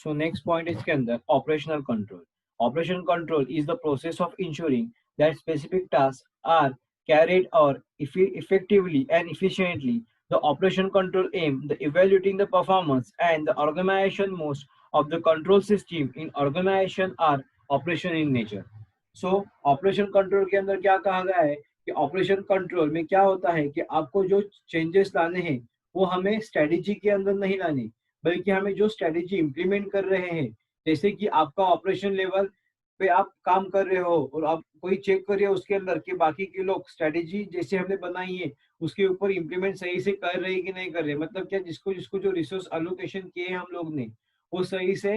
सो next point इसके अंदर operational control. Operation control is the process of ensuring that specific task are carried or effectively and efficiently. The operation control aim the evaluating the performance and the organization most of the control system in organization are operation in nature. So operation control के अंदर क्या कहा गया है कि operation control में क्या होता है कि आपको जो चेंजेस लाने हैं वो हमें स्ट्रेटेजी के अंदर नहीं लाने, बल्कि हमें जो स्ट्रेटेजी इम्प्लीमेंट कर रहे हैं, जैसे कि आपका ऑपरेशन लेवल पे आप काम कर रहे हो और आप कोई चेक कर रहे हो उसके अंदर कि बाकी के लोग स्ट्रेटेजी जैसे हमने बनाई है उसके ऊपर इम्प्लीमेंट सही से कर रहे हैं कि नहीं कर रहे, मतलब क्या जिसको जिसको जो रिसोर्स अलोकेशन किए हैं हम लोग ने वो सही से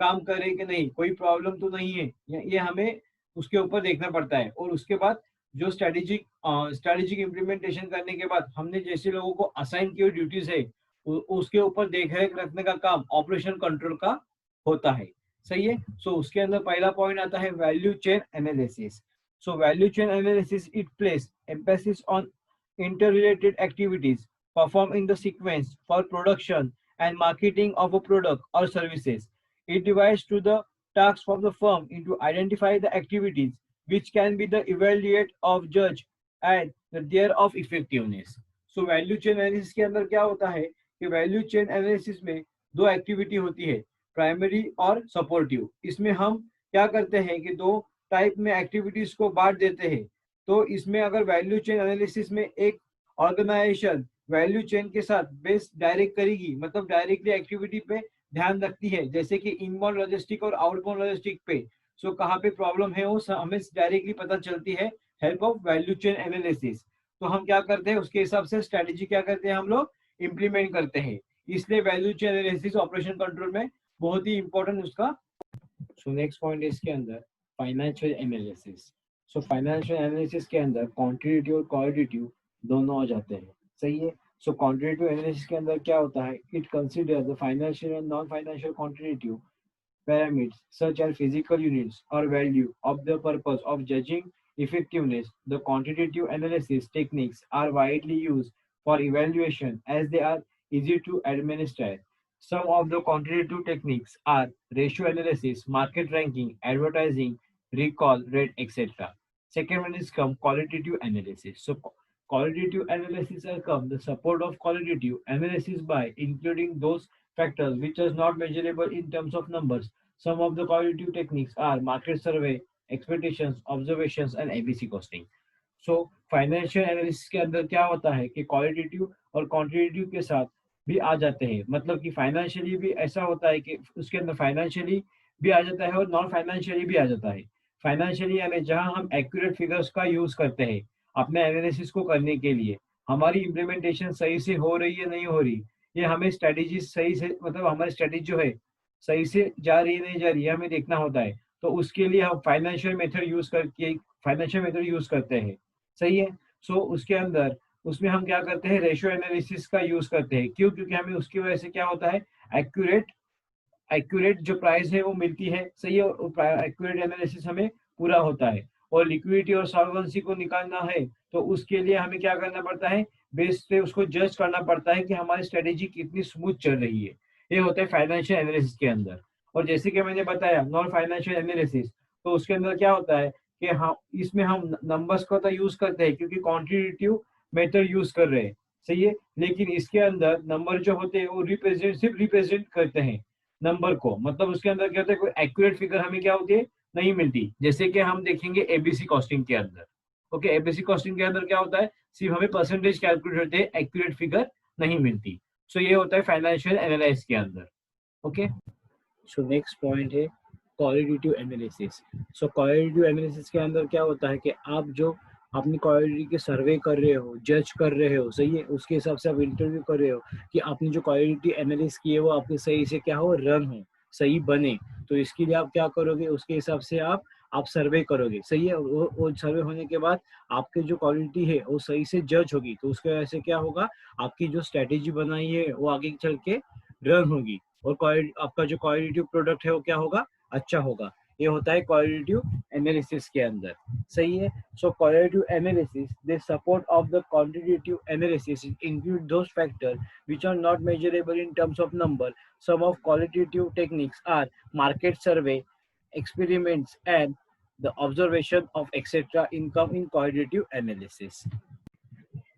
काम कर रहे हैं कि नहीं, कोई प्रॉब्लम तो नहीं है, ये हमें उसके ऊपर देखना पड़ता है. और उसके बाद जो स्ट्रेटेजिक इम्प्लीमेंटेशन करने के बाद हमने जैसे लोगों को असाइन की हुई ड्यूटीज है उसके ऊपर देखरेख रखने का काम ऑपरेशन कंट्रोल का होता है. सही है. सो उसके अंदर पहला पॉइंट आता है value chain analysis. So value chain analysis it place emphasis on interrelated activities performed in the sequence for production and marketing of a product or services. It divides to the tasks from the firm into identify the activities which can be the evaluate of judge and the their of effectiveness. So value chain analysis के अंदर क्या होता है कि value chain analysis में दो activity होती है, प्राइमरी और सपोर्टिव. इसमें हम क्या करते हैं कि दो टाइप में एक्टिविटीज को बांट देते हैं. तो इसमें अगर वैल्यू चेन एनालिसिस में एक ऑर्गेनाइजेशन वैल्यू चेन के साथ बेस डायरेक्ट करेगी, मतलब डायरेक्टली एक्टिविटी पे ध्यान रखती है, जैसे कि इनबाउंड लॉजिस्टिक और आउटबाउंड लॉजिस्टिक पे. सो कहाँ पे प्रॉब्लम है वो हमें डायरेक्टली पता चलती है help of value chain analysis. तो हम क्या करते हैं उसके हिसाब से स्ट्रेटेजी क्या करते हैं हम लोग इम्प्लीमेंट करते हैं. इसलिए value chain analysis operation control में बहुत ही इंपॉर्टेंट उसका. सो नेक्स्ट पॉइंट इसके अंदर financial analysis. So financial analysis के अंदर क्वांटिटेटिव और क्वालिटेटिव दोनों आ जाते हैं. सही है. सो क्वांटिटेटिव एनालिसिस के अंदर क्या होता है, it consider the financial and non financial quantitative parameters such as physical units or value of the purpose of judging effectiveness. The quantitative analysis techniques are widely used for evaluation as they are easy to administer. Some of the quantitative techniques are ratio analysis, market ranking, advertising, recall rate, etc. Second one is come qualitative analysis. So qualitative analysis are come the support of qualitative analysis by including those factors which are not measurable in terms of numbers. Some of the qualitative techniques are market survey, expectations, observations, and ABC costing. So financial analysis के अंदर क्या होता है कि qualitative और quantitative के साथ भी आ जाते हैं, मतलब कि फाइनेंशियली भी ऐसा होता है कि उसके अंदर फाइनेंशियली भी आ जाता है और नॉन फाइनेंशियली भी आ जाता है. फाइनेंशियली यानी जहां हम एक्यूरेट फिगर्स का यूज करते हैं अपने एनालिसिस को करने के लिए, हमारी इम्प्लीमेंटेशन सही से हो रही है नहीं हो रही, ये हमें स्ट्रेटेजी सही से, मतलब हमारी स्ट्रेटेजी जो है सही से जा रही है नहीं जा रही है हमें देखना होता है. तो उसके लिए हम फाइनेंशियल मेथड यूज करते हैं. सही है. सो उसके अंदर उसमें हम क्या करते हैं रेशियो एनालिसिस का यूज करते हैं. क्यों? क्योंकि हमें उसकी वजह से क्या होता है एक्यूरेट एक्यूरेट जो प्राइस है वो मिलती है. सही है. एक्यूरेट एनालिसिस हमें पूरा होता है. और लिक्विडिटी और सॉल्वेंसी को निकालना है तो उसके लिए हमें क्या करना पड़ता है, बेस पे उसको जज करना पड़ता है कि हमारी स्ट्रेटेजी कितनी स्मूथ चल रही है. ये होता है फाइनेंशियल एनालिसिस के अंदर. और जैसे कि मैंने बताया नॉन फाइनेंशियल एनालिसिस, तो उसके अंदर क्या होता है कि हाँ इसमें हम नंबर्स का तो यूज करते हैं क्योंकि क्वांटिटेटिव मेथड यूज कर रहे हैं. सही है. लेकिन इसके अंदर नंबर जो होते हैं वो सिर्फ रिप्रेजेंट करते हैं नंबर को, मतलब उसके अंदर क्या होता है कोई एक्यूरेट फिगर हमें क्या होती है नहीं मिलती. जैसे कि हम देखेंगे एबीसी कॉस्टिंग के अंदर. ओके. एबीसी कॉस्टिंग के अंदर क्या होता है सिर्फ हमें परसेंटेज कैलकुलेट होते हैं, एक्यूरेट फिगर नहीं मिलती. सो ये होता है फाइनेंशियल एनालिसिस के अंदर. ओके. सो नेक्स्ट पॉइंट है क्वालिटेटिव एनालिसिस. सो क्वालिटेटिव एनालिसिस के अंदर क्या होता है कि आप जो अपनी क्वालिटी के सर्वे कर रहे हो, जज कर रहे हो, सही है, उसके हिसाब से आप इंटरव्यू कर रहे हो कि आपने जो क्वालिटी एनालिसिस की है वो आपके सही से क्या हो रन हो, सही बने. तो इसके लिए आप क्या करोगे उसके हिसाब से आप सर्वे करोगे. सही है. वो सर्वे होने के बाद आपकी जो क्वालिटी है वो सही से जज होगी. तो उसके वजह से क्या होगा आपकी जो स्ट्रेटेजी बनाई है वो आगे चल के रन होगी और आपका जो क्वालिटी प्रोडक्ट है वो क्या होगा अच्छा होगा. ये होता है क्वालिटेटिव एनालिसिस के अंदर, सही है। So qualitative analysis the support of the quantitative analysis include those factor which are not measurable in terms of number. Some of qualitative techniques are market survey, experiments, and the observation of etc. income in qualitative analysis.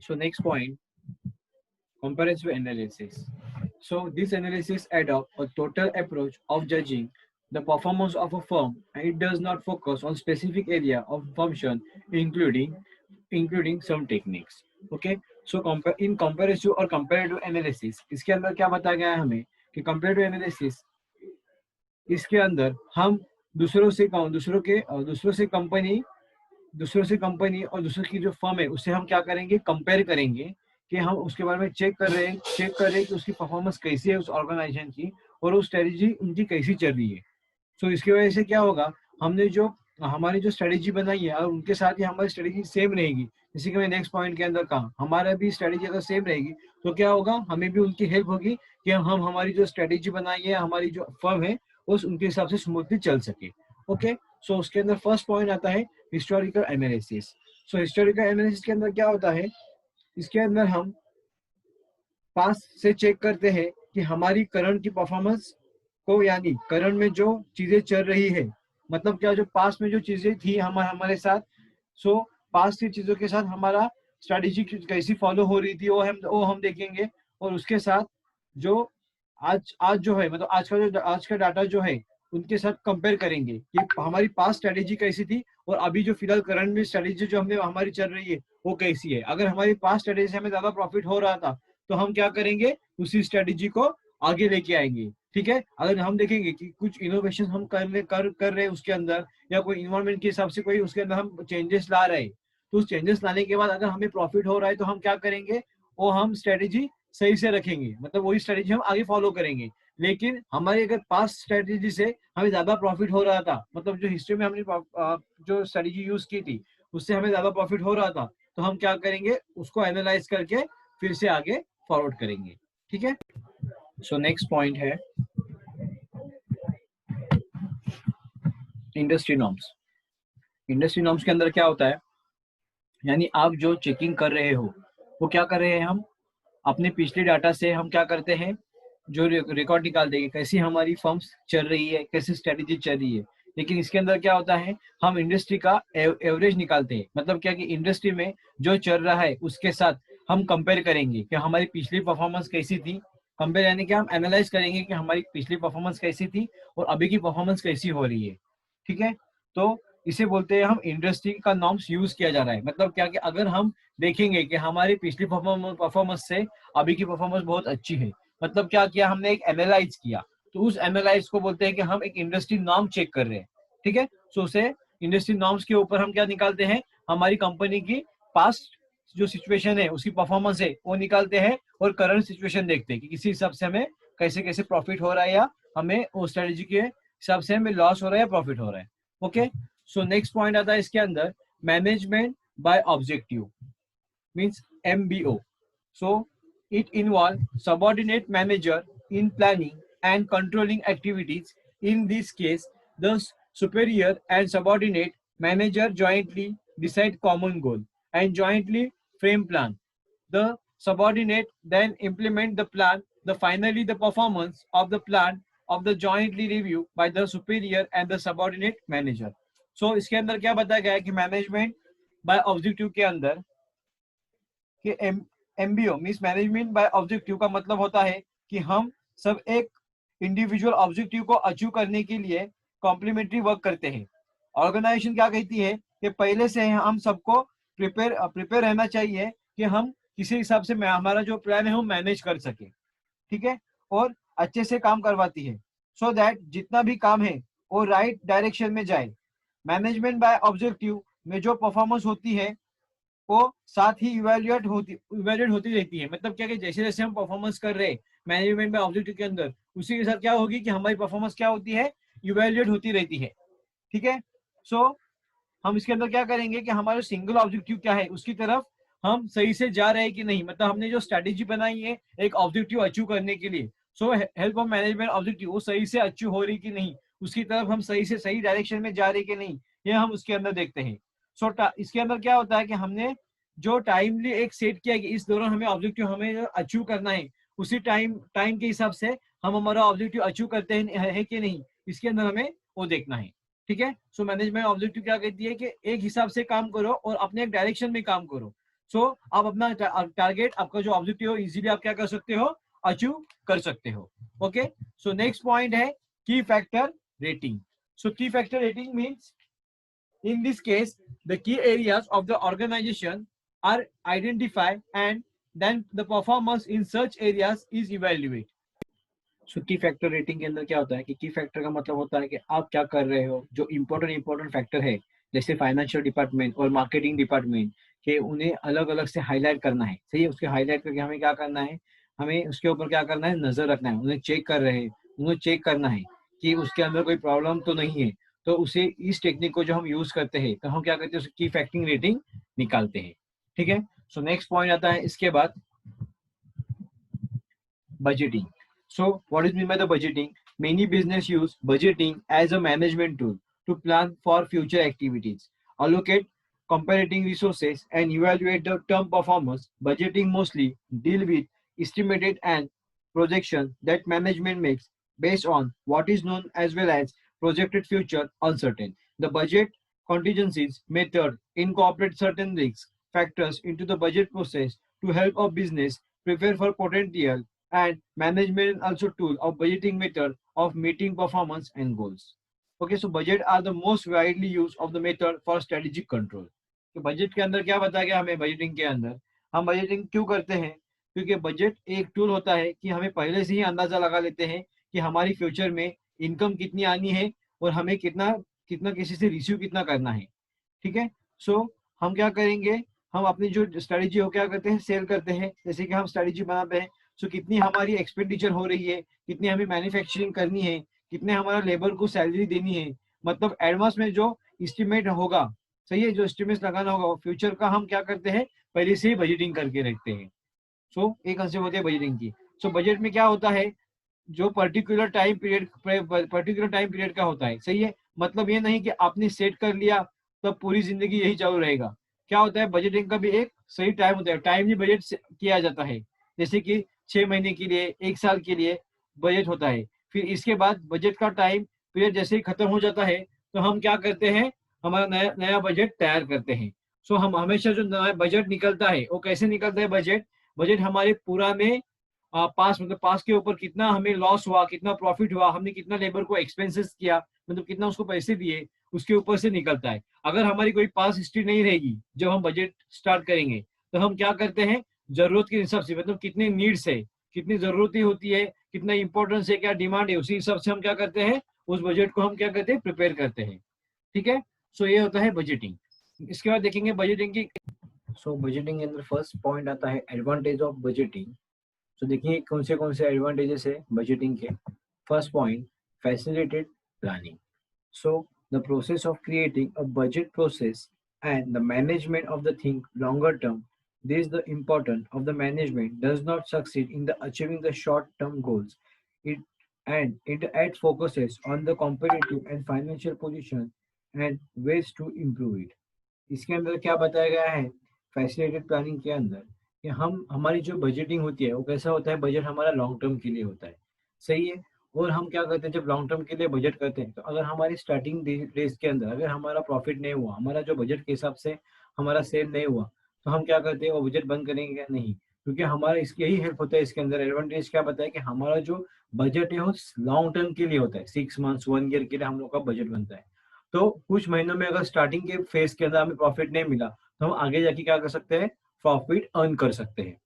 So next point, comparative analysis. So this analysis adopts a total approach of judging the performance of a firm, and it does not focus on specific area of function, including some techniques. Okay, so in comparative or comparative analysis, इसके अंदर क्या बताया गया है हमें कि comparative analysis इसके अंदर हम दूसरों से कंपनी और दूसरों की जो फर्म है उससे हम क्या करेंगे, कंपेयर करेंगे कि हम उसके बारे में चेक कर रहे हैं कि उसकी परफॉर्मेंस कैसी है उस ऑर्गेनाइजेशन की और वो स्ट्रेटेजी उनकी कैसी चल रही है। सो इसकी वजह से क्या होगा, हमारी जो स्ट्रेटेजी बनाई है और उनके साथ ही हमारी स्ट्रेटेजी सेम रहेगी, जैसे कि मैं नेक्स्ट पॉइंट के अंदर कहा, हमारा भी स्ट्रेटेजी अगर सेम रहेगी तो क्या होगा, हमें भी उनकी हेल्प होगी कि हम हमारी जो स्ट्रेटेजी बनाई है, हमारी जो फर्म है उनके हिसाब से स्मूथली चल सके। ओके, सो उसके अंदर फर्स्ट पॉइंट आता है हिस्टोरिकल एनालिसिस। सो हिस्टोरिकल एनालिसिस के अंदर क्या होता है, इसके अंदर हम पास से चेक करते हैं कि हमारी करंट की परफॉर्मेंस को, यानी करंट में जो चीजें चल रही है, मतलब क्या, जो पास में जो चीजें थी हमारे साथ, सो पास की चीजों के साथ हमारा स्ट्रेटेजी कैसी फॉलो हो रही थी वो हम देखेंगे। और उसके साथ जो आज जो है, मतलब आज का डाटा जो है उनके साथ कंपेयर करेंगे कि हमारी पास स्ट्रेटेजी कैसी थी और अभी जो फिलहाल करंट में स्ट्रेटेजी जो हमारी चल रही है वो कैसी है। अगर हमारी पास स्ट्रेटेजी से हमें ज्यादा प्रॉफिट हो रहा था तो हम क्या करेंगे, उसी स्ट्रेटेजी को आगे लेके आएंगे। ठीक है, अगर हम देखेंगे कि कुछ इनोवेशन हम कर रहे हैं उसके अंदर, या कोई इन्वायरमेंट के हिसाब से कोई उसके अंदर हम चेंजेस ला रहे हैं, तो उस चेंजेस लाने के बाद अगर हमें प्रॉफिट हो रहा है तो हम क्या करेंगे, वो हम स्ट्रेटेजी सही से रखेंगे, मतलब वही स्ट्रेटेजी हम आगे फॉलो करेंगे। लेकिन हमारी अगर पास स्ट्रेटेजी से हमें ज्यादा प्रॉफिट हो रहा था, मतलब जो हिस्ट्री में हमने जो स्ट्रेटेजी यूज की थी उससे हमें ज्यादा प्रॉफिट हो रहा था, तो हम क्या करेंगे, उसको एनालाइज करके फिर से आगे फॉरवर्ड करेंगे। ठीक है, सो नेक्स्ट पॉइंट है इंडस्ट्री नॉर्म्स। इंडस्ट्री नॉर्म्स के अंदर क्या होता है, यानी आप जो चेकिंग कर रहे हो वो क्या कर रहे हैं, हम अपने पिछले डाटा से हम क्या करते हैं, जो रिकॉर्ड निकाल देंगे कैसी हमारी फर्म्स चल रही है, कैसी स्ट्रेटेजी चल रही है। लेकिन इसके अंदर क्या होता है, हम इंडस्ट्री का एवरेज निकालते हैं, मतलब क्या कि इंडस्ट्री में जो चल रहा है उसके साथ हम कंपेयर करेंगे कि हमारी पिछली परफॉर्मेंस कैसी थी। कंपेयर यानी कि हम एनालाइज करेंगे कि हमारी पिछली परफॉर्मेंस कैसी थी और अभी की परफॉर्मेंस कैसी हो रही है। ठीक है, तो इसे बोलते हैं हम इंडस्ट्री का नॉर्म्स यूज किया जा रहा है। मतलब क्या कि अगर हम देखेंगे कि हमारी पिछली परफॉर्मेंस से अभी की परफॉर्मेंस बहुत अच्छी है, मतलब क्या किया, हमने एक एनालाइज किया, तो उस एनालाइज को बोलते हैं कि हम एक इंडस्ट्री नॉर्म चेक कर रहे हैं। ठीक है, सो उसे इंडस्ट्री नॉर्म्स के ऊपर हम क्या निकालते हैं, हमारी कंपनी की पास्ट जो सिचुएशन है उसकी परफॉर्मेंस है वो निकालते हैं और करंट सिचुएशन देखते हैं कि किसी हिसाब से हमें कैसे कैसे प्रॉफिट हो रहा है, या हमें वो स्ट्रेटेजी के हिसाब से हमें लॉस हो रहा है या प्रॉफिट हो रहा है। ओके, सो नेक्स्ट पॉइंट आता है इसके अंदर management by objective, means MBO. So it involves subordinate manager in planning and controlling activities. In this case, the superior and subordinate manager jointly decide common goal and jointly frame plan. The subordinate then implement the plan. Finally, the performance of the plan of the jointly review by the superior and the subordinate manager. So इसके अंदर क्या बताया गया है कि management by objective के अंदर कि MBO means management by objective का मतलब होता है कि हम सब एक इंडिविजुअल ऑब्जेक्टिव को अचीव करने के लिए कॉम्प्लीमेंट्री वर्क करते हैं। ऑर्गेनाइजेशन क्या कहती है कि पहले से हम सबको प्रिपेयर रहना चाहिए कि हम किसी हिसाब से हमारा जो प्लान है वो मैनेज कर सके। ठीक है, और अच्छे से काम करवाती है, सो दैट जितना भी काम है वो राइट डायरेक्शन में जाए। मैनेजमेंट बाय ऑब्जेक्टिव में जो परफॉर्मेंस होती है वो साथ ही इवेल्युएट होती रहती है। मतलब क्या कि जैसे जैसे हम परफॉर्मेंस कर रहे हैं मैनेजमेंट में ऑब्जेक्टिव के अंदर, उसी के साथ क्या होगी कि हमारी परफॉर्मेंस क्या होती है, इवेल्युएट होती रहती है। ठीक है, सो हम इसके अंदर क्या करेंगे कि हमारा सिंगल ऑब्जेक्टिव क्या है उसकी तरफ हम सही से जा रहे हैं कि नहीं, मतलब हमने जो स्ट्रेटेजी बनाई है एक ऑब्जेक्टिव अचीव करने के लिए, so help of management objective वो सही से अचीव हो रही कि नहीं, उसकी तरफ हम सही से सही डायरेक्शन में जा रहे कि नहीं, ये हम उसके अंदर देखते हैं। सो इसके अंदर क्या होता है कि हमने जो टाइमली एक सेट किया कि इस दौरान हमें ऑब्जेक्टिव हमें अचीव करना है, उसी टाइम टाइम के हिसाब से हम हमारा ऑब्जेक्टिव अचीव करते हैं है कि नहीं, इसके अंदर हमें वो देखना है। ठीक है, सो मैनेजमेंट ऑब्जेक्टिव क्या कहती है कि एक हिसाब से काम करो और अपने एक डायरेक्शन में काम करो। सो आप अपना टारगेट, आपका जो ऑब्जेक्टिव हो, इजीली आप क्या कर सकते हो, अचीव कर सकते हो। ओके, सो नेक्स्ट पॉइंट है की factor rating. So key factor rating means in this case the key areas of the organization are identified and then the performance in such areas is evaluated। So key factor rating के अंदर क्या होता है कि की factor का मतलब होता है कि आप क्या कर रहे हो, जो इंपॉर्टेंट फैक्टर है जैसे फाइनेंशियल डिपार्टमेंट और मार्केटिंग डिपार्टमेंट के, उन्हें अलग अलग से हाईलाइट करना है। सही है, उसके हाईलाइट करके हमें क्या करना है, हमें उसके ऊपर क्या करना है, नजर रखना है, उन्हें चेक कर रहे हैं, उन्हें चेक करना है कि उसके अंदर कोई प्रॉब्लम तो नहीं है। तो उसे इस टेक्निक को जो हम यूज करते हैं, तो हम क्या करते हैं, की फैक्टिंग रेटिंग निकालते हैं। ठीक है, सो नेक्स्ट पॉइंट आता है इसके बाद budgeting। So, what is meant by the budgeting? Many business use budgeting as a management tool to plan for future activities, allocate comparating resources, and evaluate the term performance. Budgeting mostly deal with estimated and projection that management makes based on what is known as well as projected future uncertain. The budget contingencies method incorporate certain risk factors into the budget process to help a business prepare for potential and management also tool of budgeting method of meeting performance and goals. Okay, so budget are the most widely used of the method for strategic control। तो budget के अंदर क्या बताया गया हमें, budgeting के अंदर हम बजटिंग क्यों करते हैं, क्योंकि बजट एक टूल होता है कि हमें पहले से ही अंदाजा लगा लेते हैं कि हमारी फ्यूचर में इनकम कितनी आनी है और हमें कितना कितना किसी से रिसीव कितना करना है। ठीक है, सो हम क्या करेंगे, हम अपनी जो स्ट्रेटेजी हो क्या करते हैं, सेल करते हैं। जैसे कि हम स्ट्रेटेजी बनाते हैं, सो कितनी हमारी एक्सपेंडिचर हो रही है, कितनी हमें मैन्युफैक्चरिंग करनी है, कितने हमारा लेबर को सैलरी देनी है, मतलब एडवांस में जो इस्टीमेट होगा, सही है, जो इस्टीमेट लगाना होगा फ्यूचर का, हम क्या करते हैं, पहले से ही बजटिंग करके रखते हैं। सो एक कंसेप्ट होती है बजटिंग की। सो बजट में क्या होता है, जो पर्टिकुलर टाइम पीरियड का होता है। सही है, मतलब ये नहीं कि आपने सेट कर लिया तब पूरी जिंदगी यही चालू रहेगा। क्या होता है, बजटिंग का भी एक सही टाइम होता है, टाइमली बजट किया जाता है। जैसे कि 6 महीने के लिए, 1 साल के लिए बजट होता है। फिर इसके बाद बजट का टाइम पीरियड जैसे ही खत्म हो जाता है, तो हम क्या करते हैं, हमारा नया नया बजट तैयार करते हैं। सो हम हमेशा जो नया बजट निकलता है वो कैसे निकलता है, बजट बजट हमारे पूरा में पास, मतलब पास के ऊपर कितना हमें लॉस हुआ, कितना प्रॉफिट हुआ, हमने कितना लेबर को एक्सपेंसेस किया, मतलब कितना उसको पैसे दिए, उसके ऊपर से निकलता है। अगर हमारी कोई पास हिस्ट्री नहीं रहेगी जब हम बजट स्टार्ट करेंगे, तो हम क्या करते हैं, जरूरत के हिसाब से, मतलब कितनी नीड्स है, कितनी जरूरत होती है, कितना इंपॉर्टेंस है, क्या डिमांड है, उसी हिसाब से हम क्या करते हैं, उस बजट को हम क्या करते हैं, प्रिपेयर करते हैं। ठीक है, सो ये होता है बजटिंग। इसके बाद देखेंगे बजटिंग की। सो बजटिंग के अंदर फर्स्ट पॉइंट आता है एडवांटेज ऑफ बजटिंग। तो देखिए कौन से एडवांटेजेस है बजटिंग के। First point, facilitated planning. So the process of creating a budget process and the management of the thing longer term, this the important of the management does not succeed in the achieving the short term goals, it adds focuses on the competitive and financial position and ways to improve it। इसके अंदर क्या बताया गया है, facilitated planning के अंदर कि हम हमारी जो बजटिंग होती है वो कैसा होता है, बजट हमारा लॉन्ग टर्म के लिए होता है। सही है, और हम क्या करते हैं, जब लॉन्ग टर्म के लिए बजट करते हैं, तो अगर हमारी स्टार्टिंग डेज के अंदर अगर हमारा प्रॉफिट नहीं हुआ, हमारा जो बजट के हिसाब से हमारा सेल नहीं हुआ, तो हम क्या करते हैं, वो बजट बंद करेंगे या नहीं, क्योंकि हमारा इसके यही हेल्प होता है। इसके अंदर एडवांटेज क्या बताया कि हमारा जो बजट है वो लॉन्ग टर्म के लिए होता है, 6 मंथ्स 1 ईयर के लिए हम लोग का बजट बनता है। तो कुछ महीनों में अगर स्टार्टिंग के फेज के अंदर हमें प्रॉफिट नहीं मिला, तो हम आगे जाके क्या कर सकते हैं, प्रॉफिट अर्न कर सकते हैं।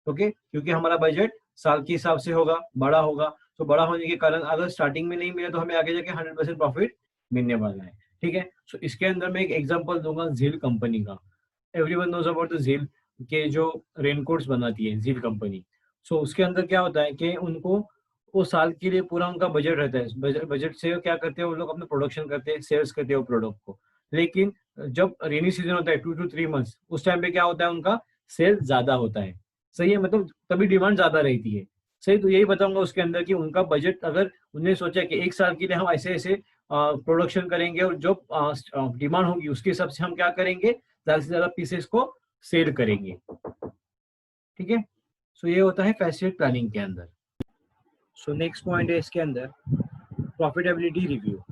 ओके, क्योंकि हमारा बजट साल के हिसाब से होगा, बड़ा होगा। तो बड़ा होने के कारण अगर स्टार्टिंग में नहीं मिला, तो हमें आगे जाके 100% प्रॉफिट मिलने वाला है। ठीक है, सो इसके अंदर मैं एक एग्जांपल दूंगा झील कंपनी का। एवरीवन नोज अबाउट द झील के जो रेनकोट्स बनाती है झील कंपनी। सो उसके अंदर क्या होता है कि उनको वो साल के लिए पूरा उनका बजट रहता है। बजट से वो क्या करते हैं, वो लोग अपना प्रोडक्शन करते हैं, सेल्स करते हैं वो प्रोडक्ट को। लेकिन जब रेनी सीजन होता है 2 to 3 मंथ्स, उस टाइम पे क्या होता है, उनका सेल ज्यादा होता है। सही है, मतलब तभी डिमांड ज्यादा रहती है। सही, तो यही बताऊंगा उसके अंदर कि उनका बजट, अगर उन्होंने सोचा कि 1 साल के लिए हम ऐसे ऐसे प्रोडक्शन करेंगे और जो डिमांड होगी उसके हिसाब से हम क्या करेंगे, ज़्यादा से ज़्यादा पीसेस को सेल करेंगे। ठीक है, सो ये होता है फैसिलिटी प्लानिंग के अंदर। सो नेक्स्ट पॉइंट है इसके अंदर profitability review.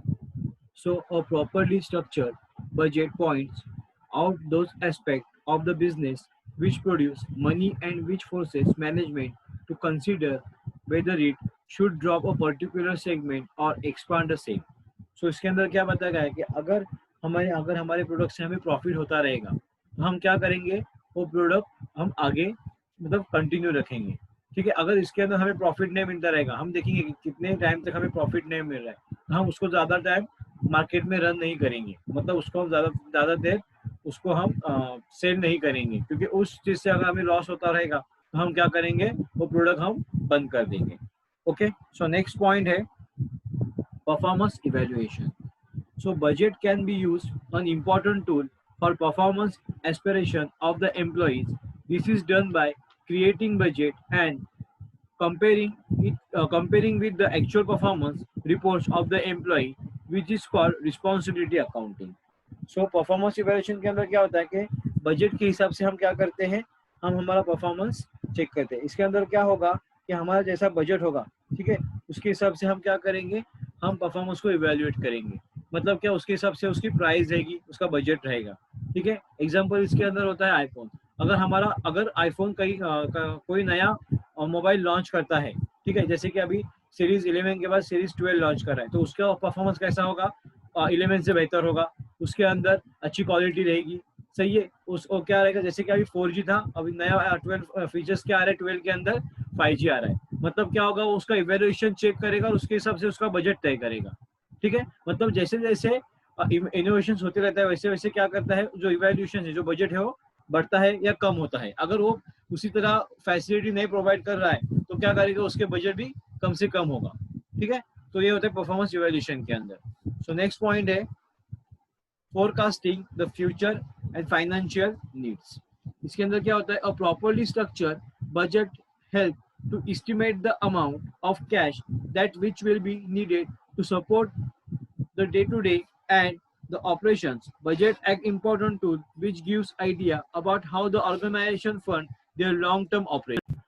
So a properly structured budget points out those aspects of the business which produce money and which forces management to consider whether it should drop a particular segment or expand the same. So इसके अंदर क्या बताया गया है कि अगर हमारे product से हमें प्रॉफिट होता रहेगा तो हम क्या करेंगे, वो प्रोडक्ट हम आगे मतलब कंटिन्यू रखेंगे। ठीक है, अगर इसके अंदर हमें प्रॉफिट नहीं मिलता रहेगा, हम देखेंगे कि कितने टाइम तक हमें प्रॉफिट नहीं मिल रहा है, तो हम उसको ज़्यादा टाइम मार्केट में रन नहीं करेंगे, मतलब उसको हम ज़्यादा देर उसको हम सेल नहीं करेंगे, क्योंकि उस चीज़ से अगर हमें लॉस होता रहेगा तो हम क्या करेंगे, वो प्रोडक्ट हम बंद कर देंगे। ओके, सो नेक्स्ट पॉइंट है performance evaluation. So budget can be used an important tool for performance aspiration of the employees. This is done by creating budget and comparing with the actual performance reports of the employee, which is called responsibility accounting. So performance evaluation के अंदर क्या होता है कि budget के हिसाब से हम क्या करते हैं, हम हमारा परफॉर्मेंस चेक करते हैं। इसके अंदर क्या होगा कि हमारा जैसा बजट होगा, ठीक है, उसके हिसाब से हम क्या करेंगे, हम परफॉर्मेंस को इवेल्युएट करेंगे। मतलब क्या, उसके हिसाब से उसकी प्राइस रहेगी, उसका बजट रहेगा। ठीक है, एग्जांपल इसके अंदर होता है आईफोन। अगर आईफोन कोई नया मोबाइल लॉन्च करता है, ठीक है, जैसे कि अभी सीरीज 11 के बाद सीरीज 12 लॉन्च कर रहा है, तो उसका परफॉर्मेंस कैसा होगा, 11 से बेहतर होगा, उसके अंदर अच्छी क्वालिटी रहेगी। सही है, उसको क्या रहेगा, जैसे कि अभी 4G था, अभी नया 12 फीचर्स क्या आ रहा है, 12 के अंदर 5G आ रहा है। मतलब क्या होगा, वो उसका इवेल्युएशन चेक करेगा और उसके हिसाब से उसका बजट तय करेगा। ठीक है, मतलब जैसे जैसे इनोवेशन होते रहता है, वैसे वैसे क्या करता है, जो इवेल्युएशन है, जो बजट है, वो बढ़ता है या कम होता है। अगर वो उसी तरह फैसिलिटी नहीं प्रोवाइड कर रहा है तो क्या करेगा, उसके बजट भी कम से कम होगा। ठीक है, तो ये होता है परफॉर्मेंस इवेल्युएशन के अंदर। सो नेक्स्ट पॉइंट है forecasting the future and financial needs. इसके अंदर क्या होता है, a properly structure budget help to estimate the amount of cash that which will be needed to support the day-to-day and the operations. Budget an important tool which gives idea about how the organization fund their long-term operation.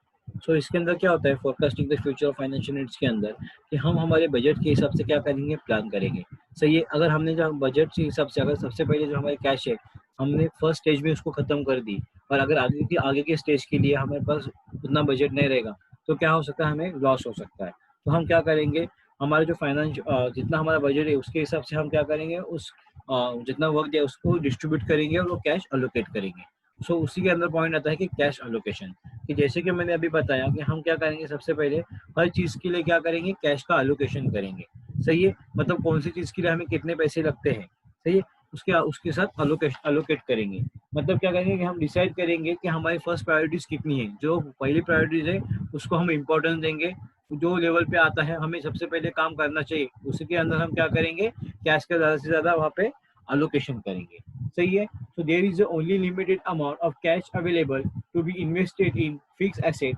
So इसके अंदर क्या होता है forecasting the future of financial needs के अंदर, कि हम हमारे बजट के हिसाब से क्या करेंगे, प्लान करेंगे। सही है, अगर हमने जो बजट के हिसाब से, अगर सबसे पहले जो हमारे कैश है हमने फर्स्ट स्टेज में उसको खत्म कर दी, और अगर आगे के स्टेज के लिए हमारे पास उतना बजट नहीं रहेगा तो क्या हो सकता है, हमें लॉस हो सकता है। तो हम क्या करेंगे, हमारे जो फाइनेंस जितना हमारा बजट है उसके हिसाब से हम क्या करेंगे, उस जितना वर्क है उसको डिस्ट्रीब्यूट करेंगे और वो कैश अलोकेट करेंगे। सो उसी के अंदर पॉइंट आता है कि कैश अलोकेशन, कि जैसे कि मैंने अभी बताया कि हम क्या करेंगे, सबसे पहले हर चीज़ के लिए क्या करेंगे, कैश का अलोकेशन करेंगे। सही है, मतलब कौन सी चीज़ के लिए हमें कितने पैसे लगते हैं, सही है, उसके साथ अलोकेट करेंगे। मतलब क्या करेंगे कि हम डिसाइड करेंगे कि हमारी फर्स्ट प्रायोरिटीज कितनी है, जो पहली प्रायोरिटीज है उसको हम इम्पोर्टेंस देंगे, जो लेवल पे आता है हमें सबसे पहले काम करना चाहिए, उसी के अंदर हम क्या करेंगे, कैश का ज़्यादा से ज़्यादा वहाँ पे अलोकेशन करेंगे। सही है, so there is a only limited amount of cash available to be invested in fixed asset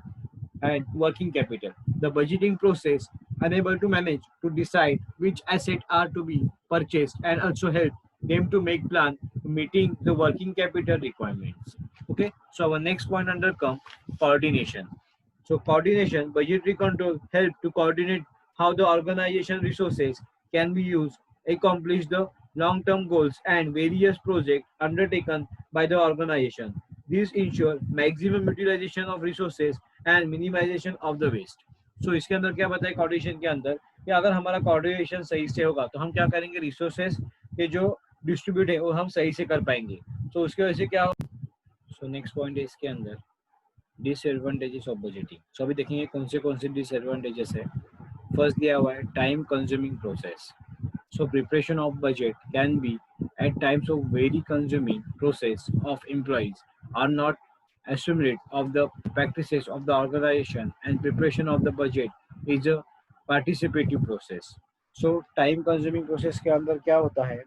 and working capital. The budgeting process unable to manage to decide which assets are to be purchased and also help them to make plan meeting the working capital requirements. Okay, so our next point under come coordination. So coordination, budgetary control help to coordinate how the organization resources can be used, accomplish the long-term goals and various projects undertaken by the organization. These ensure maximum utilization of resources and minimization of the waste. So इसके अंदर क्या बताया coordination के अंदर, कि अगर हमारा coordination सही से होगा तो हम क्या करेंगे, resources के जो distribute है वो हम सही से कर पाएंगे। तो उसके वजह से क्या हो, so next point है इसके अंदर डिसएडवांटेजेस ऑफ बजटिंग। सो अभी देखेंगे कौन से डिसएडवांटेजेस है। फर्स्ट दिया हुआ है time consuming process. So preparation of budget can be at times of very consuming process of employees are not estimate of the practices of the organization and preparation of the budget is a participative process. So time consuming process के अंदर क्या होता है,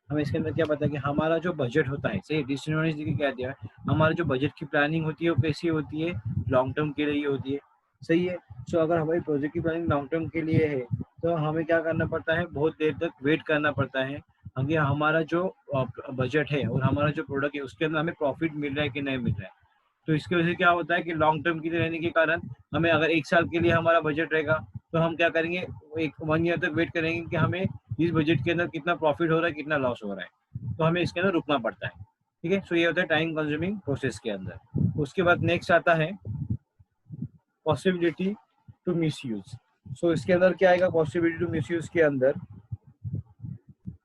हमें इसके अंदर क्या पता है कि हमारा जो बजट होता है, सही डिसएडवांटेज क्या दिया है, हमारा जो बजट की प्लानिंग होती है वो कैसी होती है, लॉन्ग टर्म के लिए होती है। सही है। सो अगर हमारी प्रोजेक्ट की प्लानिंग लॉन्ग टर्म के लिए है तो हमें क्या करना पड़ता है, बहुत देर तक वेट करना पड़ता है कि हमारा जो बजट है और हमारा जो प्रोडक्ट है उसके अंदर हमें प्रॉफिट मिल रहा है कि नहीं मिल रहा है। तो इसकी वजह से क्या होता है कि लॉन्ग टर्म के लिए रहने के कारण हमें अगर 1 साल के लिए हमारा बजट रहेगा तो हम क्या करेंगे, एक 1 ईयर तक वेट करेंगे कि हमें इस बजट के अंदर कितना प्रॉफिट हो रहा है, कितना लॉस हो रहा है, तो हमें इसके अंदर रुकना पड़ता है। ठीक है। सो ये होता है टाइम कंज्यूमिंग प्रोसेस के अंदर। उसके बाद नेक्स्ट आता है पॉसिबिलिटी टू मिस यूज। सो इसके अंदर क्या आएगा पॉसिबिलिटी टू मिस यूज के अंदर,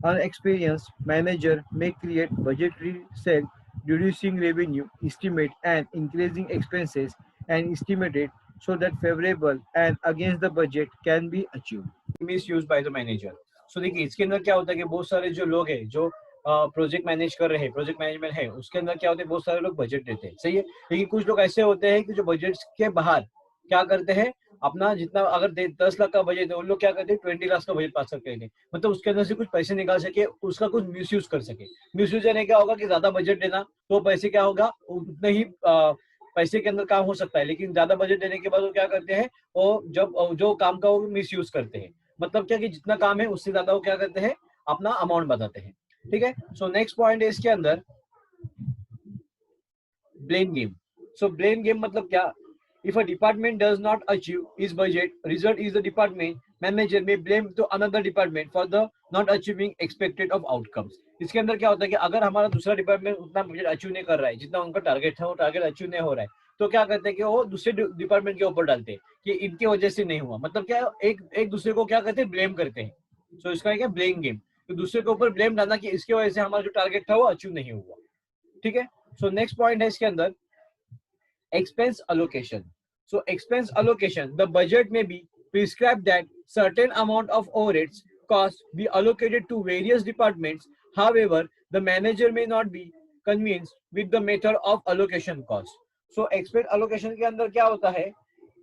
unexperienced manager may create budgetary cell, reducing revenue estimate and increasing expenses and estimated so that favorable and against the budget can be achieved. Misuse by the manager. So देखिए इसके अंदर क्या होता है कि बहुत सारे जो लोग हैं जो प्रोजेक्ट मैनेज कर रहे हैं, प्रोजेक्ट मैनेजमेंट है, उसके अंदर क्या होता है बहुत सारे लोग बजट देते हैं, सही है। लेकिन कुछ लोग ऐसे होते हैं कि जो बजट के बाहर क्या करते हैं, अपना जितना अगर 10 लाख का बजट है उन लोग क्या करते हैं 20 लाख का बजट पास करते हैं, मतलब उसके अंदर से कुछ पैसे निकाल सके, उसका कुछ मिसयूज कर सके। मिसयूज यानी क्या होगा कि ज्यादा बजट देना तो पैसे क्या होगा उतने ही पैसे के अंदर काम हो सकता है, लेकिन ज्यादा बजट देने के बाद वो क्या करते हैं, वो जब जो काम का वो मिसयूज करते हैं। मतलब क्या कि जितना काम है उससे ज्यादा वो क्या करते हैं, अपना अमाउंट बताते हैं। ठीक है। सो नेक्स्ट पॉइंट है इसके अंदर blame game. So blame game मतलब क्या? If a department does not achieve its budget, result is the department manager may blame to another department for the not achieving expected of outcomes. इसके अंदर क्या होता है कि अगर हमारा दूसरा डिपार्टमेंट उतना बजट अचीव नहीं कर रहा है, जितना उनका टारगेट था वो टारगेट अचीव नहीं हो रहा है, तो क्या करते हैं कि वो दूसरे डिपार्टमेंट के ऊपर डालते हैं कि इनकी वजह से नहीं हुआ। मतलब क्या, एक एक दूसरे को क्या करते हैं, ब्लेम करते हैं। सो इसका क्या ब्लेम गेम, तो दूसरे के ऊपर ब्लेम डालना कि इसकी वजह से हमारा जो टारगेट था वो अचीव नहीं हुआ। ठीक है। सो नेक्स्ट पॉइंट है इसके अंदर expense allocation. So expense allocation, the budget may be prescribed that certain amount of overheads costs be allocated to various departments. However, the manager may not be convinced with the method of allocation cost. So expense allocation के अंदर क्या होता है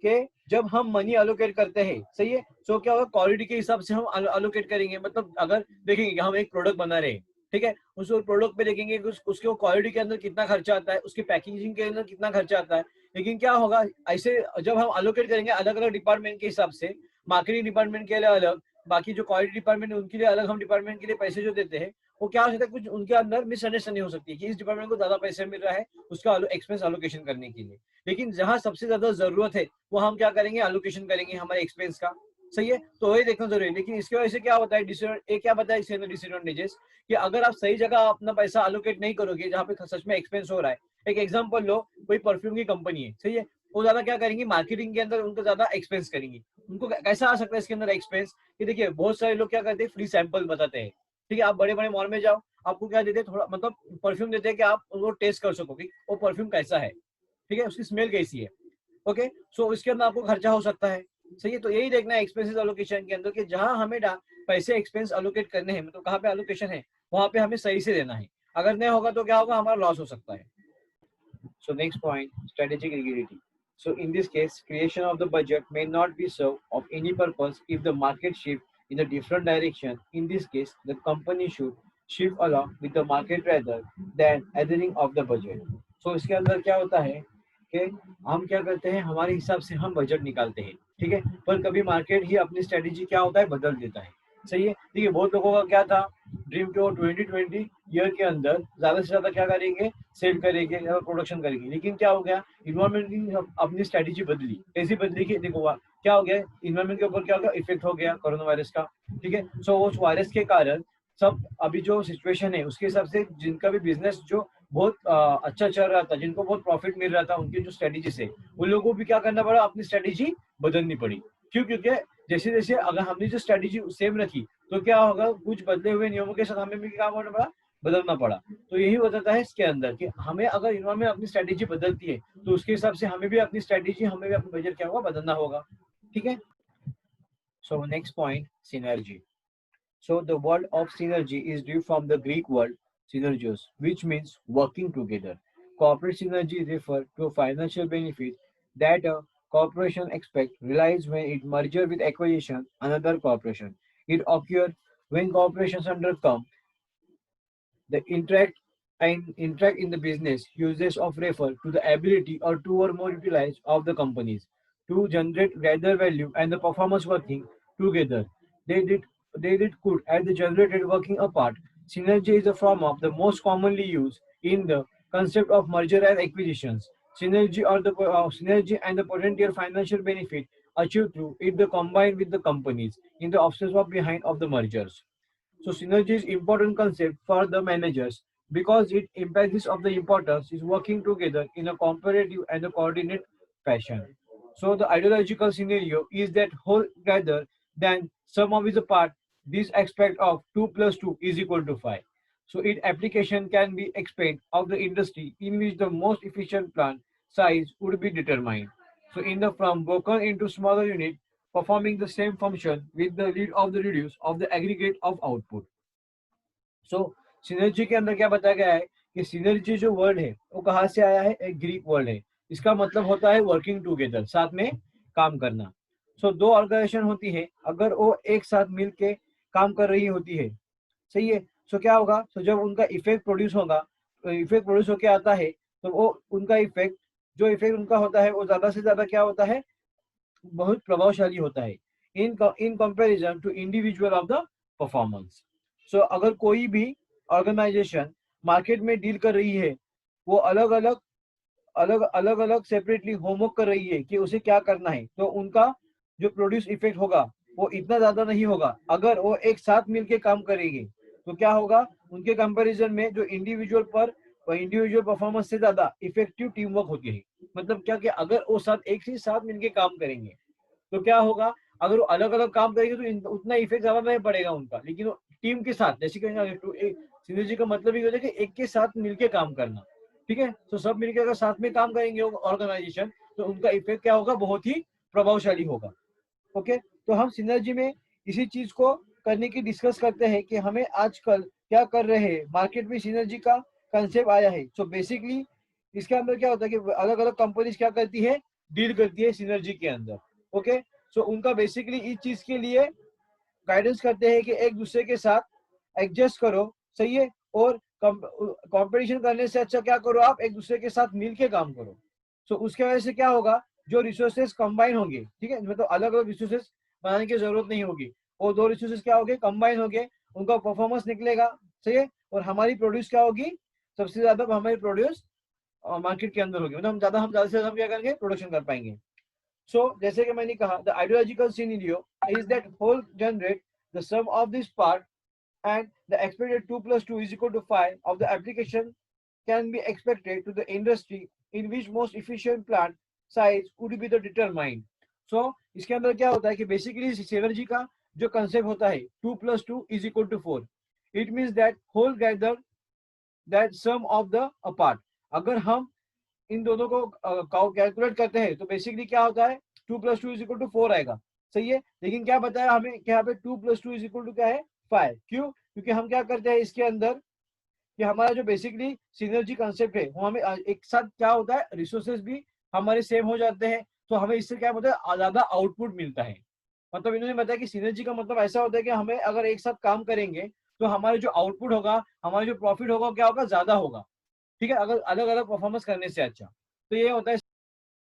कि जब हम money allocate करते हैं, सही है, तो क्या होगा क्वालिटी के हिसाब से हम अलोकेट करेंगे। मतलब अगर देखेंगे कि हम एक प्रोडक्ट बना रहे हैं, ठीक है, उस प्रोडक्ट पे देखेंगे कि उसके क्वालिटी के अंदर कितना खर्चा आता है, उसकी पैकेजिंग के अंदर कितना खर्चा आता है। लेकिन क्या होगा ऐसे जब हम अलोकेट करेंगे अलग अलग डिपार्टमेंट के हिसाब से, मार्केटिंग डिपार्टमेंट के लिए अलग, बाकी जो क्वालिटी डिपार्टमेंट है उनके लिए अलग, हम डिपार्टमेंट के लिए पैसे जो देते हैं वो क्या हो सकता है कुछ उनके अंदर मिसअंडरस्टैंडिंग हो सकती है कि इस डिपार्टमेंट को ज्यादा पैसे मिल रहा है उसका एक्सपेंस अलोकेशन करने के लिए। लेकिन जहां सबसे ज्यादा जरूरत है वो हम क्या करेंगे, अलोकेशन करेंगे हमारे एक्सपेंस का। सही है, तो वही देखना जरूरी है। लेकिन इसकी वजह से क्या होता है, एक क्या बताया इसके अंदर डिसएडवांटेजेस, कि अगर आप सही जगह अपना पैसा अलोकेट नहीं करोगे जहाँ पे सच में एक्सपेंस हो रहा है। एक एग्जांपल लो, कोई परफ्यूम की कंपनी है, सही है, वो ज्यादा क्या करेंगे मार्केटिंग के अंदर उनको ज्यादा एक्सपेंस करेंगे। उनको कैसा आ सकता है इसके अंदर एक्सपेंस, कि देखिए बहुत सारे लोग क्या करते हैं फ्री सैंपल बताते हैं। ठीक है, आप बड़े बड़े मॉल में जाओ, आपको क्या देते हैं, थोड़ा मतलब परफ्यूम देते हैं कि आप वो टेस्ट कर सको कि वो परफ्यूम कैसा है, ठीक है, उसकी स्मेल कैसी है। ओके, सो इसके अंदर आपको खर्चा हो सकता है। सही है, तो यही देखना है एक्सपेंसेस अलोकेशन के अंदर कि जहां हमें पैसे एक्सपेंस अलोकेट करने हैं, मतलब कहाँ पे अलोकेशन है वहां पे हमें सही से देना है। अगर नहीं होगा तो क्या होगा, हमारा लॉस हो सकता है। So next point, strategic rigidity. So in this case, creation of the budget may not be served of any purpose if the market shift in a different direction. In this case, the company should shift along with the market rather than adhering of the budget. So इसके अंदर क्या होता है कि हम क्या करते हैं, हमारे हिसाब से हम बजट निकालते हैं, ठीक है, पर कभी मार्केट ही अपनी स्ट्रेटेजी क्या होता है बदल देता है। सही है, देखिए बहुत लोगों का क्या था ड्रीम कि वो 2020 ईयर के अंदर ज्यादा से ज्यादा क्या करेंगे, सेल करेंगे या प्रोडक्शन करेंगे। लेकिन क्या हो गया, इन्वायरमेंट की अपनी स्ट्रेटेजी बदली। कैसी बदली कि देखो क्या हो गया, इन्वायरमेंट के ऊपर क्या हो गया, इफेक्ट हो गया कोरोना वायरस का। ठीक है, सो उस वायरस के कारण सब अभी जो सिचुएशन है उसके हिसाब से जिनका भी बिजनेस जो बहुत अच्छा चल रहा था, जिनको बहुत प्रॉफिट मिल रहा था, उनकी जो स्ट्रेटेजी से उन लोगों को भी क्या करना पड़ा, अपनी स्ट्रेटेजी बदलनी पड़ी। क्यों, क्योंकि जैसे जैसे अगर हमने जो स्ट्रेटेजी सेम रखी तो क्या होगा, कुछ बदले हुए नियमों के साथ हमें भी क्या करना पड़ा, बदलना पड़ा। तो यही बताता है इसके अंदर कि हमें अगर इन्वायरमेंट अपनी स्ट्रेटेजी बदलती है तो उसके हिसाब से हमें भी अपनी स्ट्रेटेजी, हमें भी अपना बजट क्या होगा, बदलना होगा। ठीक है। सो next point, synergy. So the word of synergy is derived from the Greek word synergios, which means working together. Corporate synergy refers to a financial benefit that a corporation expects relies when it merges with acquisition another corporation. It occurs when corporations undercome the interact in the business uses of refer to the ability or two or more utilize of the companies to generate gather value and the performance working together. They did they did good at the generated working apart. Synergy is a form of the most commonly used in the concept of merger and acquisitions. Synergy and the potential financial benefit achieved through it the combined with the companies in the process of behind of the mergers. So synergy is important concept for the managers because it emphasizes of the importance is working together in a comparative and a coordinate fashion. So the ideological scenario is that whole rather than sum of its part, this aspect of 2 plus 2 is equal to 5. So its application can be explained of the industry in which the most efficient plant size would be determined. So in the from broken into smaller unit performing the same function with the lead of the reduce of the aggregate of output. So synergy के अंदर क्या बताया गया है कि synergy जो word है वो कहाँ से आया है, एक ग्रीक वर्ड है। इसका मतलब होता है वर्किंग टुगेदर, साथ में काम करना। सो दो ऑर्गेनाइजेशन होती है, अगर वो एक साथ मिल के काम कर रही होती है, सही है, सो क्या होगा, सो जब उनका इफेक्ट प्रोड्यूस होगा, इफेक्ट प्रोड्यूस होके आता है, तो वो उनका इफेक्ट जो इफेक्ट उनका होता है वो ज्यादा से ज्यादा क्या होता है, बहुत प्रभावशाली होता है in comparison to individual of the performance. So अगर कोई भी ऑर्गेनाइजेशन मार्केट में डील कर रही है, वो अलग अलग सेपरेटली होमवर्क कर रही है कि उसे क्या करना है, तो उनका जो प्रोड्यूस इफेक्ट होगा वो इतना ज्यादा नहीं होगा। अगर वो एक साथ मिलके काम करेंगे तो क्या होगा, उनके कंपैरिजन में जो इंडिविजुअल परफॉर्मेंस से ज्यादा इफेक्टिव टीम वर्क होती है। मतलब क्या कि अगर वो साथ एक ही साथ मिलके काम करेंगे तो क्या होगा, अगर वो अलग अलग काम करेंगे तो उतना इफेक्ट ज्यादा नहीं पड़ेगा उनका, लेकिन वो टीम के साथ जैसे कि सिनर्जी का मतलब ये होता है कि एक के साथ मिलके काम करना, ठीक है। तो सब मिलकर अगर साथ में काम करेंगे ऑर्गेनाइजेशन तो उनका इफेक्ट क्या होगा, बहुत ही प्रभावशाली होगा। ओके, तो हम सिनर्जी में इसी चीज को करने की डिस्कस करते हैं कि हमें आजकल क्या कर रहे हैं, मार्केट में सिनर्जी का कंसेप्ट आया है। सो बेसिकली इसके अंदर क्या होता है कि अलग अलग कंपनीज क्या करती है, डील करती है सिनर्जी के अंदर। ओके, सो उनका बेसिकली इस चीज के लिए गाइडेंस करते हैं कि एक दूसरे के साथ एडजस्ट करो, सही है, और कंपटीशन करने से अच्छा क्या करो, आप एक दूसरे के साथ मिलके काम करो। सो उसके वजह से क्या होगा, जो रिसोर्सेज कंबाइन होंगे, ठीक है, मतलब अलग अलग रिसोर्सेज बनाने की जरूरत नहीं होगी, और दो रिसोर्सेज क्या होंगे, कंबाइन होंगे, उनका परफॉर्मेंस निकलेगा, सही है, और हमारी प्रोड्यूस क्या होगी, सबसे ज्यादा हमारी प्रोड्यूस मार्केट के अंदर होगी, मतलब हम ज्यादा से ज्यादा क्या करेंगे, प्रोडक्शन कर पाएंगे। सो जैसे कि मैंने कहा, the ideological scenario is that whole generate the sum of this part and the expected 2 plus 2 is equal to 5 of the application can be expected to the industry in which most efficient plant size would be the determined. So इसके अंदर क्या होता है कि basically synergy का जो concept होता है 2 plus 2 is equal to 4. It means that whole gather that sum of the apart. अगर हम इन दोनों को कैलकुलेट करते हैं तो बेसिकली क्या होता है, 2 plus 2 is equal to 4 आएगा, सही है। लेकिन क्या बताया हमें कि यहाँ पे 2 plus 2 is equal to क्या है, 5। क्यों, क्योंकि हम क्या करते हैं इसके अंदर कि हमारा जो बेसिकली सिनर्जी कंसेप्ट है वो हमें एक साथ क्या होता है, रिसोर्सेज भी हमारे सेम हो जाते हैं, तो हमें इससे क्या होता है, ज्यादा आउटपुट मिलता है। मतलब इन्होंने बताया कि सिनर्जी का मतलब ऐसा होता है कि हमें अगर एक साथ काम करेंगे तो हमारे जो आउटपुट होगा, हमारा जो प्रॉफिट होगा क्या होगा, ज्यादा होगा, ठीक है, अगर अलग अलग परफॉर्मेंस करने से अच्छा। तो ये होता है